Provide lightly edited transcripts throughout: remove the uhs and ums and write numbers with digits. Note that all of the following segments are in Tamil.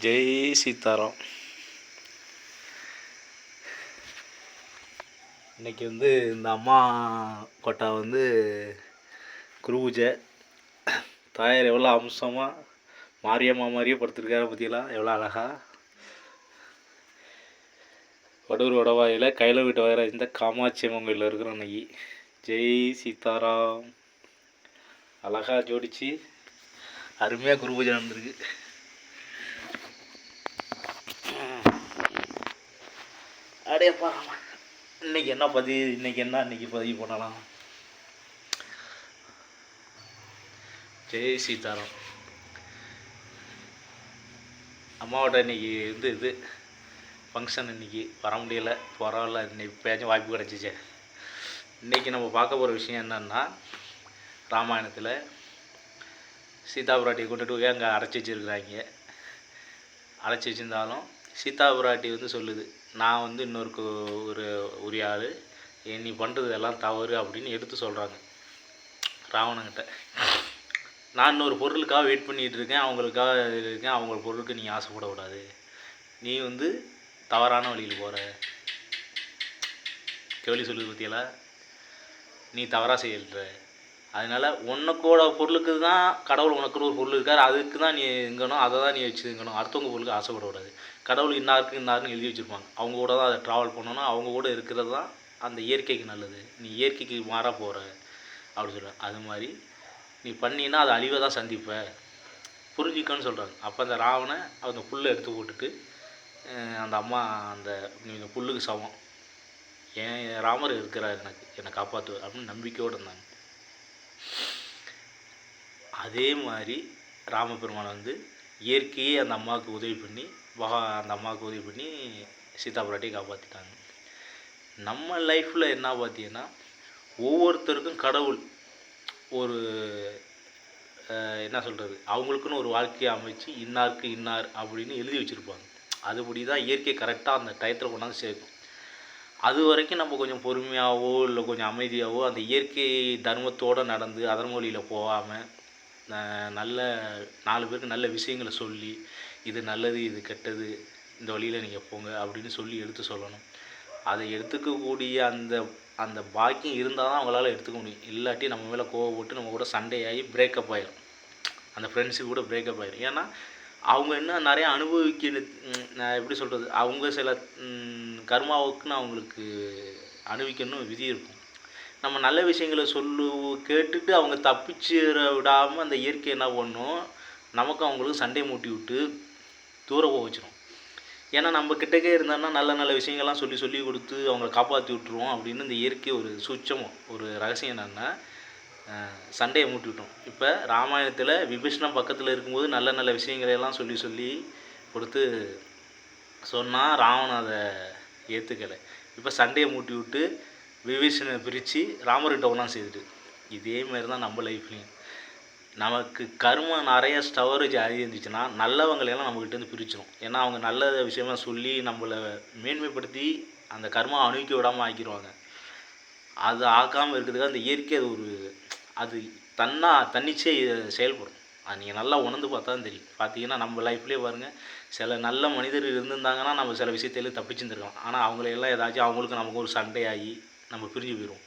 ஜெய் சீதாராம். இன்றைக்கி இந்த அம்மா கொட்டா குரு பூஜை. தாயார் எவ்வளோ அம்சமாக மாரியம்மா மாதிரியே படுத்துருக்காரு பற்றியெல்லாம், எவ்வளோ அழகா வடூர் வடவாயில் கையில் விட்டு வர இந்த காமாட்சி அம்மன் கோயிலில் இருக்கிறோம் அன்னைக்கு. ஜெய் சீதாராம். அழகாக ஜோடிச்சு அருமையாக குரு பூஜை நடந்திருக்கு. அடையப்பா இன்னைக்கு என்ன பதிவு பண்ணலாம். ஜெய் சீதாராம். அம்மாவோட இன்னைக்கு இது ஃபங்க்ஷன். இன்றைக்கி வர முடியலை, பரவாயில்ல, இன்னைக்கு பேச்சும் வாய்ப்பு கிடச்சிச்சு. இன்றைக்கி நம்ம பார்க்க போகிற விஷயம் என்னென்னா, ராமாயணத்தில் சீதா பிராட்டியை கொண்டுட்டு போய் அங்கே அடைச்சி வச்சுருக்குறாங்க. அடைச்சி வச்சுருந்தாலும் சீதா பிராட்டி சொல்லுது, நான் இன்னொருக்கு ஒரு உரிய ஆள், நீ பண்ணுறது எல்லாம் தவறு அப்படின்னு எடுத்து சொல்கிறாங்க ராவணங்கிட்ட. நான் இன்னொரு பொருளுக்காக வெயிட் பண்ணிகிட்டு இருக்கேன், அவங்களுக்காக இருக்கேன், அவங்க பொருளுக்கு நீ ஆசைப்படக்கூடாது, நீ தவறான வழியில் போகிற. கேள்வி சொல்லுது பற்றியெல்லாம், நீ தவறாக செய்யற. அதனால் உனக்கோட பொருளுக்கு தான் கடவுள் உனக்குன்னு ஒரு பொருள் இருக்கார், அதுக்கு தான் நீ எங்கணும், அதை தான் நீ வச்சுக்கணும். அடுத்தவங்க பொருளுக்கு ஆசைப்படக்கூடாது. கடவுள் இன்னாருன்னு எழுதி வச்சுருப்பாங்க, அவங்க கூட தான் அதை ட்ராவல் பண்ணணும், அவங்க கூட இருக்கிறது தான் அந்த இயற்கைக்கு நல்லது. நீ இயற்கைக்கு மாற போகிற அப்படி சொல்கிறேன். அது மாதிரி நீ பண்ணினா அது அழிவை தான் சந்திப்ப, புரிஞ்சிக்கன்னு சொல்கிறாங்க. அப்போ அந்த ராவனை அந்த புல்லை எடுத்து போட்டுட்டு அந்த அம்மா இந்த புல்லுக்கு சமம், ஏன் ராமர் இருக்கிறார், என்னை காப்பாற்றுவார் அப்படின்னு நம்பிக்கையோடு இருந்தாங்க. அதே மாதிரி ராமபெருமான் இயற்கையே அந்த அம்மாவுக்கு உதவி பண்ணி அந்த அம்மாவுக்கு உதவி பண்ணி சீதா பிராட்டியை காப்பாற்றிட்டாங்க. நம்ம லைஃப்பில் என்ன பார்த்தீங்கன்னா, ஒவ்வொருத்தருக்கும் கடவுள் ஒரு என்ன சொல்கிறது, அவங்களுக்குன்னு ஒரு வாழ்க்கையை அமைச்சு இன்னாருக்கு இன்னார் அப்படின்னு எழுதி வச்சுருப்பாங்க. அதுபடி தான் இயற்கை கரெக்டாக அந்த டயத்தில் கொண்டாந்து சேர்க்கும். அது வரைக்கும் நம்ம கொஞ்சம் பொறுமையாகவோ இல்லை கொஞ்சம் அமைதியாகவோ அந்த இயற்கை தர்மத்தோடு நடந்து அதன் மொழியில் போகாமல் நல்ல 4 பேருக்கு நல்ல விஷயங்களை சொல்லி, இது நல்லது இது கெட்டது, இந்த வழியில் நீங்கள் போங்க அப்படின்னு சொல்லி எடுத்து சொல்லணும். அதை எடுத்துக்கக்கூடிய அந்த பாக்கியம் இருந்தால் தான் அவங்களால எடுத்துக்க முடியும். இல்லாட்டி நம்ம மேலே கோவப்பட்டு நம்ம கூட சண்டையாகி பிரேக்கப் ஆகிடும், அந்த ஃப்ரெண்ட்ஷிப் கூட பிரேக்கப் ஆகிடும். ஏன்னா அவங்க இன்னும் நிறையா நான் எப்படி சொல்கிறது, அவங்க சில கர்மாவுக்குன்னு அவங்களுக்கு அனுபவிக்கணும் விதி இருக்கும். நம்ம நல்ல விஷயங்களை கேட்டுட்டு அவங்க தப்பிச்சிட விடாமல் அந்த இயற்கை என்ன பண்ணும், நமக்கு அவங்களுக்கு சண்டை மூட்டி விட்டு தூர போக வச்சிடும். ஏன்னா நம்ம கிட்டக்கே இருந்தோம்னா நல்ல விஷயங்கள்லாம் சொல்லி கொடுத்து அவங்கள காப்பாற்றி விட்டுருவோம் அப்படின்னு இந்த இயற்கை ஒரு சூட்சமும் ஒரு ரகசியம் என்னென்னா சண்டையை மூட்டி விட்டோம். இப்போ ராமாயணத்தில் விபீஷணன் பக்கத்தில் இருக்கும்போது நல்ல விஷயங்களையெல்லாம் சொல்லி கொடுத்து சொன்னால் ராவணன் அதை ஏற்றுக்கலை. இப்போ சண்டையை மூட்டி விட்டு விபீஷணனை பிரித்து ராமர்கிட்ட ஒன்றா செய்துட்டு, இதேமாரி தான் நம்ம லைஃப்லேயும் நமக்கு கர்மம் நிறைய ஸ்டோரேஜ் இருந்துச்சுன்னா நல்லவங்களையெல்லாம் நம்மக்கிட்டேருந்து பிரிச்சிடும். ஏன்னா அவங்க நல்ல விஷயமா சொல்லி நம்மளை மேன்மைப்படுத்தி அந்த கர்மா அனுபவிக்க விடாமல் ஆக்கிடுவாங்க. அது ஆக்காமல் இருக்கிறதுக்காக அந்த இயற்கை அது தன்னிச்சே செயல்படும். அது நீங்கள் நல்லா உணர்ந்து பார்த்தா தான் தெரியும். பார்த்தீங்கன்னா நம்ம லைஃப்லேயே பாருங்கள், சில நல்ல மனிதர்கள் இருந்திருந்தாங்கன்னா நம்ம சில விஷயத்தையும் தப்பிச்சுருந்துருக்கலாம். ஆனால் அவங்களையெல்லாம் ஏதாச்சும் அவங்களுக்கு நமக்கு ஒரு சண்டையாகி நம்ம பிரிஞ்சு போயிடுவோம்.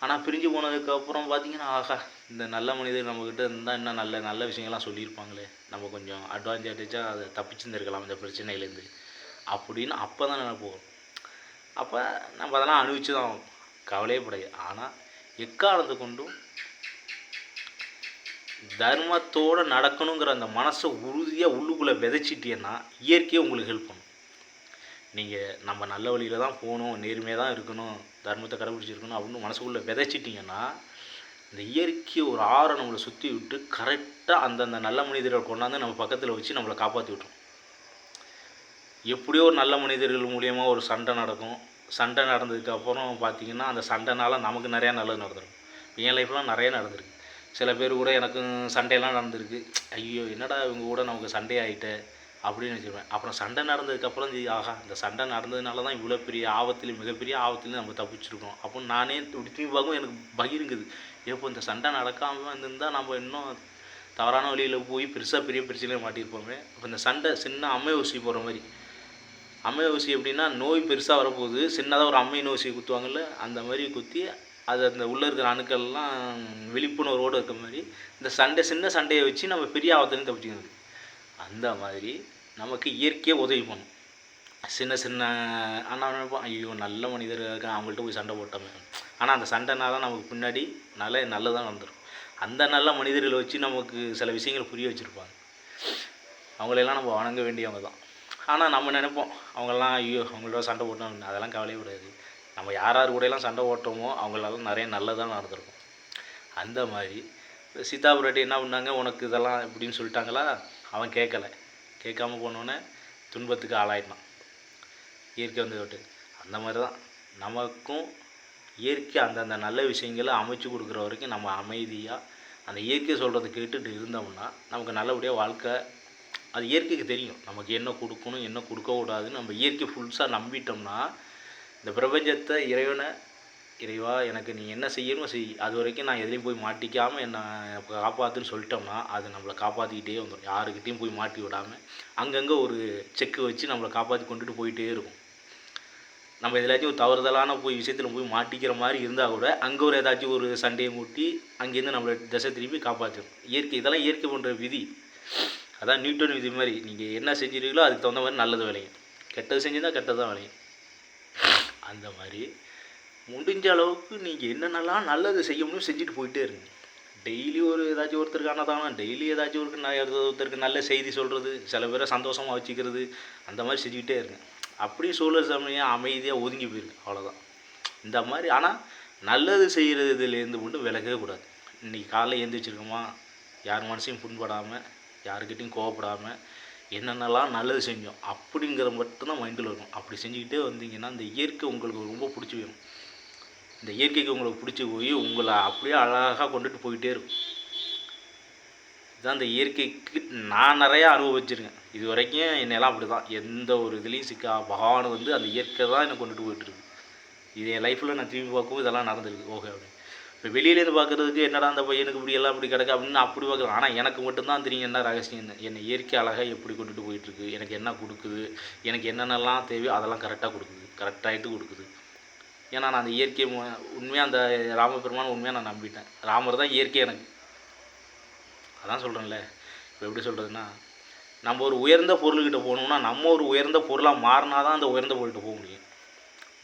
ஆனால் பிரிஞ்சு போனதுக்கப்புறம் பார்த்தீங்கன்னா, ஆகா இந்த நல்ல மனிதர் நம்மக்கிட்ட இருந்தால் இன்னும் நல்ல விஷயங்கள்லாம் சொல்லியிருப்பாங்களே, நம்ம கொஞ்சம் அட்வான்டேஜாக அதை தப்பிச்சுருந்துருக்கலாம் இந்த பிரச்சனையிலேருந்து அப்படின்னு அப்போ தான் நினைப்போம். அப்போ நம்ம அதெல்லாம் அனுபவிச்சு தான் கவலையே படையாது. ஆனால் எக்காலத்தை கொண்டும் தர்மத்தோடு நடக்கணுங்கிற அந்த மனசை உறுதியாக உள்ளுக்குள்ளே விதைச்சிட்டேன்னா இயற்கையை உங்களுக்கு ஹெல்ப் பண்ணும். நீங்கள் நம்ம நல்ல வழியில் தான் போகணும், நேர்மையாக தான் இருக்கணும், தர்மத்தை கடைபிடிச்சிருக்கணும் அப்படின்னு மனசுக்குள்ளே விதைச்சிட்டிங்கன்னா இந்த இயற்கை ஒரு ஆறை நம்மளை சுற்றி விட்டு கரெக்டாக அந்தந்த நல்ல மனிதர்கள் கொண்டாந்து நம்ம பக்கத்தில் வச்சு நம்மளை காப்பாற்றி விட்டுரும். எப்படியோ ஒரு நல்ல மனிதர்கள் மூலிமா ஒரு சண்டை நடக்கும். சண்டை நடந்ததுக்கப்புறம் பார்த்திங்கன்னா அந்த சண்டைனால நமக்கு நிறையா நல்லது நடந்துடும். என் லைஃப்லாம் நிறைய நடந்திருக்கு. சில பேர் கூட எனக்கும் சண்டையெல்லாம் நடந்திருக்கு. ஐயோ என்னடா இவங்க கூட நமக்கு சண்டை ஆகிட்டே அப்படின்னு வச்சுருவேன். அப்புறம் சண்டை நடந்ததுக்கப்புறம் ஆகா இந்த சண்டை நடந்ததுனால தான் இவ்வளோ பெரிய ஆபத்துலேயும் மிகப்பெரிய ஆபத்துலேயும் நம்ம தப்பிச்சிருக்கோம் அப்படின்னு நானே திரும்பி பார்க்கும் எனக்கு பகிருங்குது. எப்போ இந்த சண்டை நடக்காமல் இருந்திருந்தால் நம்ம இன்னும் தவறான வழியில் போய் பெருசாக பெரிய பிரச்சனையில் மாட்டியிருப்போமே. அப்போ இந்த சண்டை சின்ன அம்மை ஊசி போடுற மாதிரி. அம்மை ஊசி எப்படின்னா, நோய் பெருசாக வரப்போகுது, சின்னதாக ஒரு அம்மை ஊசி குத்துவாங்கள்ல, அந்த மாதிரி குத்தி அது அந்த உள்ளே இருக்கிற அணுக்கள்லாம் விழிப்புணர்வோடு இருக்க மாதிரி இந்த சண்டை சின்ன சண்டையை வச்சு நம்ம பெரிய ஆபத்துலேருந்து தப்பிச்சுக்கிறது. அந்த மாதிரி நமக்கு இயற்கையாக உதவி பண்ணும். சின்ன சின்ன ஆனால் நினைப்போம், ஐயோ நல்ல மனிதர் இருக்கான், அவங்கள்ட்ட போய் சண்டை போட்டோமே. ஆனால் அந்த சண்டைனால நமக்கு பின்னாடி நல்லதான் வந்துடும். அந்த நல்ல மனிதர்களை வச்சு நமக்கு சில விஷயங்கள் புரிய வச்சுருப்பாங்க. அவங்களெல்லாம் நம்ம வணங்க வேண்டியவங்க தான். ஆனால் நம்ம நினைப்போம், அவங்கெல்லாம் ஐயோ அவங்கள்ட்ட சண்டை போட்டோம், அதெல்லாம் கவலையே விடாது. நம்ம யார் கூடலாம் சண்டை போட்டோமோ அவங்களால நிறைய நல்லதாக நடந்திருக்கும். அந்த மாதிரி சீதா பிராட்டி என்ன பண்ணாங்க, உனக்கு இதெல்லாம் இப்படின்னு சொல்லிட்டாங்களா, அவன் கேட்காம போனோன்னே துன்பத்துக்கு ஆளாயிட்டான். இயற்கை வந்து விட்டு அந்த மாதிரி தான் நமக்கும் இயற்கை அந்தந்த நல்ல விஷயங்களை அமைச்சு கொடுக்குற வரைக்கும் நம்ம அமைதியாக அந்த இயற்கை சொல்கிறத கேட்டுட்டு இருந்தோம்னா நமக்கு நல்லபடியாக வாழ்க்கை. அது இயற்கைக்கு தெரியும் நமக்கு என்ன கொடுக்கணும் என்ன கொடுக்கக்கூடாதுன்னு. நம்ம இயற்கை ஃபுல்ஸாக நம்பிட்டோம்னா இந்த பிரபஞ்சத்தை இறைவா எனக்கு நீ என்ன செய்யணும் செய், அது வரைக்கும் நான் எதுலேயும் போய் மாட்டிக்காமல் என்னை காப்பாற்றுன்னு சொல்லிட்டோம்னா அது நம்மளை காப்பாற்றிக்கிட்டே வந்துடும். யாருக்கிட்டையும் போய் மாட்டி விடாமல் அங்கங்கே ஒரு செக்கு வச்சு நம்மளை காப்பாற்றி கொண்டுட்டு போயிட்டே இருக்கும். நம்ம எதாச்சும் ஒரு தவறுதலான விஷயத்தில் போய் மாட்டிக்கிற மாதிரி இருந்தால் கூட அங்கே ஒரு ஏதாச்சும் ஒரு சண்டையை மூட்டி அங்கேருந்து நம்மளை திசை திருப்பி காப்பாற்றிடும். இதெல்லாம் இயற்கை பண்ணுற விதி. அதான் நியூட்டன் விதி மாதிரி, நீங்கள் என்ன செஞ்சுருக்கீங்களோ அதுக்கு தகுந்த மாதிரி நல்லது விளையும், கெட்டது செஞ்சுருந்தால் கெட்டது தான் விளையும். அந்த மாதிரி முடிஞ்ச அளவுக்கு நீங்கள் என்னென்னலாம் நல்லது செய்ய முடியும் செஞ்சுட்டு போயிட்டே இருங்க. டெய்லி ஏதாச்சும் ஒருத்தருக்கு அன்னதானம், டெய்லி ஏதாச்சும் ஒருத்தருக்கு நல்ல செய்தி சொல்கிறது, சில பேரை சந்தோஷமாக வச்சுக்கிறது, அந்த மாதிரி செஞ்சுக்கிட்டே இருங்க. அப்படியே சூழல் சமயம் அமைதியாக ஒதுங்கி போயிருக்கு, அவ்வளோதான். இந்த மாதிரி ஆனால் நல்லது செய்கிறதுலேருந்து மட்டும் விலகவே கூடாது. இன்றைக்கி காலையில் எழுந்திரிச்சிருக்கோமா, யார் மனசையும் புண்படாமல், யாருக்கிட்டையும் கோவப்படாமல் என்னென்னலாம் நல்லது செஞ்சோம் அப்படிங்கிற மட்டும்தான் மைண்டில் இருக்கும். அப்படி செஞ்சுக்கிட்டே வந்தீங்கன்னா இந்த இயற்கை உங்களுக்கு ரொம்ப பிடிச்சி போயிடும். இந்த இயற்கைக்கு உங்களுக்கு பிடிச்சி போய் உங்களை அப்படியே அழகாக கொண்டுட்டு போயிட்டே இருக்கும். இதுதான் இந்த இயற்கைக்கு நான் நிறையா அனுபவிச்சிருக்கேன். இது வரைக்கும் என்னெல்லாம் அப்படி தான், எந்த ஒரு இதுலேயும் பகவான் வந்து அந்த இயற்கை தான் என்னை கொண்டுட்டு போயிட்டுருக்கு. இது என் லைஃப்பில் நான் திரும்பி பார்க்கவும் இதெல்லாம் நடந்திருக்கு. ஓகே அப்படின்னு இப்போ வெளியிலேருந்து பார்க்குறதுக்கு என்னடா அந்த பையனுக்கு இப்படி எல்லாம் இப்படி கிடக்கு அப்படின்னு அப்படி பார்க்குறேன். ஆனால் எனக்கு மட்டும்தான் தெரியும் என்ன ரகசியம், என்னை இயற்கை அழகாக எப்படி கொண்டுட்டு போயிட்டுருக்கு, எனக்கு என்ன கொடுக்குது, எனக்கு என்னென்னலாம் தேவையோ அதெல்லாம் கரெக்டாக கொடுக்குது, கரெக்டாகிட்டு கொடுக்குது. ஏன்னா நான் அந்த இயற்கை உண்மையாக அந்த ராமபெருமான் உண்மையாக நான் நம்பிட்டேன். ராமர் தான் இயற்கை எனக்கு. அதான் சொல்கிறேன்ல, இப்போ எப்படி சொல்கிறதுன்னா, நம்ம ஒரு உயர்ந்த பொருள்கிட்ட போகணும்னா நம்ம ஒரு உயர்ந்த பொருளாக மாறினா தான் அந்த உயர்ந்த பொருள்கிட்ட போக முடியும்.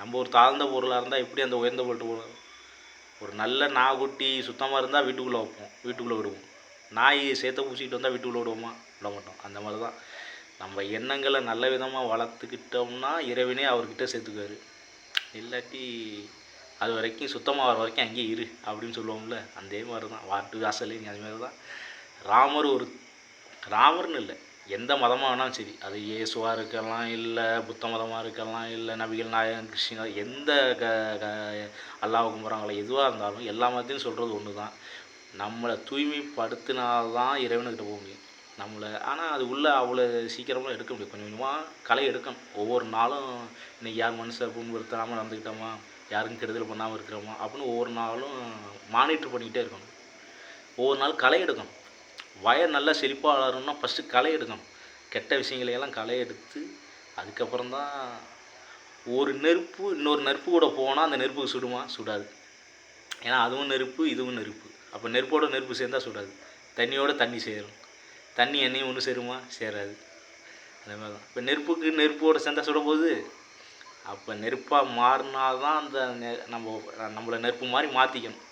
நம்ம ஒரு தாழ்ந்த பொருளாக இருந்தால் எப்படி அந்த உயர்ந்த பொருள்கிட்ட போகணும்? ஒரு நல்ல நாய்க்குட்டி சுத்தமாக இருந்தால் வீட்டுக்குள்ளே வைப்போம், வீட்டுக்குள்ளே விடுவோம். நாய் சேத்த பூசிக்கிட்டு வந்தால் வீட்டுக்குள்ளே விடுவோமா? விட மாட்டோம். அந்த மாதிரி தான் நம்ம எண்ணங்களை நல்ல விதமாக வளர்த்துக்கிட்டோம்னா இறைவனே அவர்கிட்ட சேர்த்துக்குவார். இல்லாட்டி அது வரைக்கும் சுத்தமாக வர வரைக்கும் அங்கேயே இரு அப்படின்னு சொல்லுவோம்ல, அதே மாதிரி தான் வாட்டு வாசல். அதுமாதிரி தான் ராமர்னு இல்லை, எந்த மதமாக வேணாலும் சரி, அது இயேசுவாக இருக்கலாம், இல்லை புத்த மதமாக இருக்கலாம், இல்லை நபிகள் நாயகன் கிருஷ்ணா, எந்த அல்லாஹ் கும்பிட்றாங்களோ எதுவாக இருந்தாலும் எல்லா மதத்தையும் சொல்கிறது ஒன்று தான். நம்மளை தூய்மைப்படுத்தினால்தான் இறைவனுக்கிட்ட போக முடியும். ஆனால் அது உள்ளே அவ்வளோ சீக்கிரமாக எடுக்க முடியும். கொஞ்சம் கொஞ்சமாக களை எடுக்கணும். ஒவ்வொரு நாளும் இன்றைக்கி யார் மனுஷன் புண்படுத்தாமல் நடந்துக்கிட்டோமா, யாருக்கும் கெடுதல் பண்ணாமல் இருக்கிறோமா அப்படின்னு ஒவ்வொரு நாளும் மானிட்டர் பண்ணிக்கிட்டே இருக்கணும். ஒவ்வொரு நாள் களை எடுக்கணும். வயர் நல்லா செழிப்பாக வளரணும்னா ஃபஸ்ட்டு களை எடுக்கணும். கெட்ட விஷயங்களையெல்லாம் களை எடுத்து அதுக்கப்புறம் தான் ஒரு நெருப்பு இன்னொரு நெருப்பு கூட போனால் அந்த நெருப்புக்கு சுடுமா? சுடாது. ஏன்னா அதுவும் நெருப்பு இதுவும் நெருப்பு. அப்போ நெருப்போட நெருப்பு சேர்ந்தால் சுடாது. தண்ணியோட தண்ணி சேரும். தண்ணி எண்ணெயும் ஒன்று சேருமா? சேராது. அதே மாதிரி தான் இப்போ நெருப்போடு சேர்ந்தால் சுடப்போகுது. அப்போ நெருப்பாக மாறினாதான் அந்த நம்மளை நெருப்பு மாதிரி மாற்றிக்கணும்.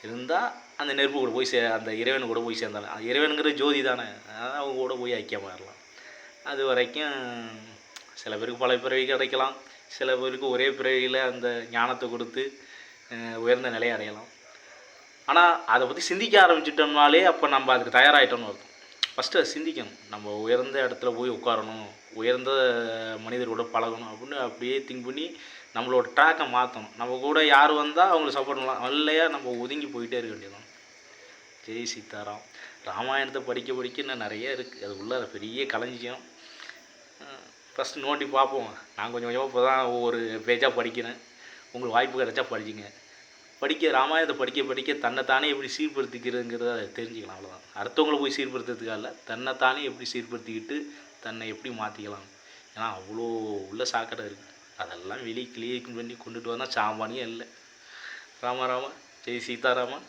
இருந்தால் அந்த நெருப்பு கூட போய் அந்த இறைவன் கூட போய் சேர்ந்தாலும், அது இறைவனுங்கிற ஜோதி தானே, அதான் அவங்க கூட போய் ஐக்கியமாகலாம். அது வரைக்கும் சில பேருக்கு பல பிறவி கிடைக்கலாம், சில பேருக்கு ஒரே பிறவியில் அந்த ஞானத்தை கொடுத்து உயர்ந்த நிலையை அடையலாம். ஆனால் அதை பற்றி சிந்திக்க ஆரம்பிச்சிட்டோம்னாலே அப்போ நம்ம அதுக்கு தயாராகிட்டோம்னு அர்த்தம். ஃபஸ்ட்டு அதை சிந்திக்கணும். நம்ம உயர்ந்த இடத்துல போய் உட்காரணும், உயர்ந்த மனிதர்களோட பழகணும் அப்படின்னு அப்படியே திங்க் பண்ணி நம்மளோட ட்ராக்கை மாற்றணும். நம்ம கூட யார் வந்தால் அவங்களுக்கு சப்போர்ட் பண்ணலாம், இல்லையா நம்ம ஒதுங்கி போயிட்டே இருக்க வேண்டியதான். ஜெய் சீதாராம். ராமாயணத்தை படிக்க இன்னும் நிறைய இருக்குது. அது உள்ள பெரிய களஞ்சியம். ஃபஸ்ட்டு நோண்டி பார்ப்போம். நான் கொஞ்சம் கொஞ்சமாக இப்போ தான் ஒவ்வொரு பேஜாக படிக்கிறேன். உங்களுக்கு வாய்ப்பு கிடைச்சா படிச்சிங்க. ராமாயணத்தை படிக்க தன்னைத்தானே எப்படி சீர்படுத்திக்கிறதுங்கிறத தெரிஞ்சுக்கலாம். அவ்வளோதான். அடுத்தவங்கள போய் சீர்படுத்துறதுக்காக இல்லை, தன்னைத்தானே எப்படி சீர்படுத்திக்கிட்டு தன்னை எப்படி மாற்றிக்கலாம். ஏன்னா அவ்வளோ உள்ள சாக்கடை இருக்குது. அதெல்லாம் வெளியே கிளியர் பண்ணி கொண்டுட்டு வந்தால் சாமானியே இல்லை. ராமா ராமா, ஜெய் சீதாராமா.